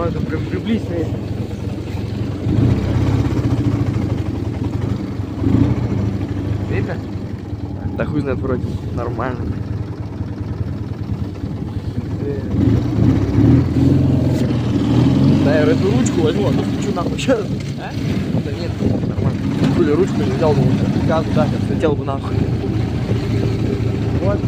Давай там прям приблизь на. Видно? Да хуй знает, вроде нормально. Да, я эту ручку возьму, а то включу нахуй сейчас. А? Да нет, нормально. Хули ручку не взял, думал, сейчас газу дать, отлетел бы нахуй.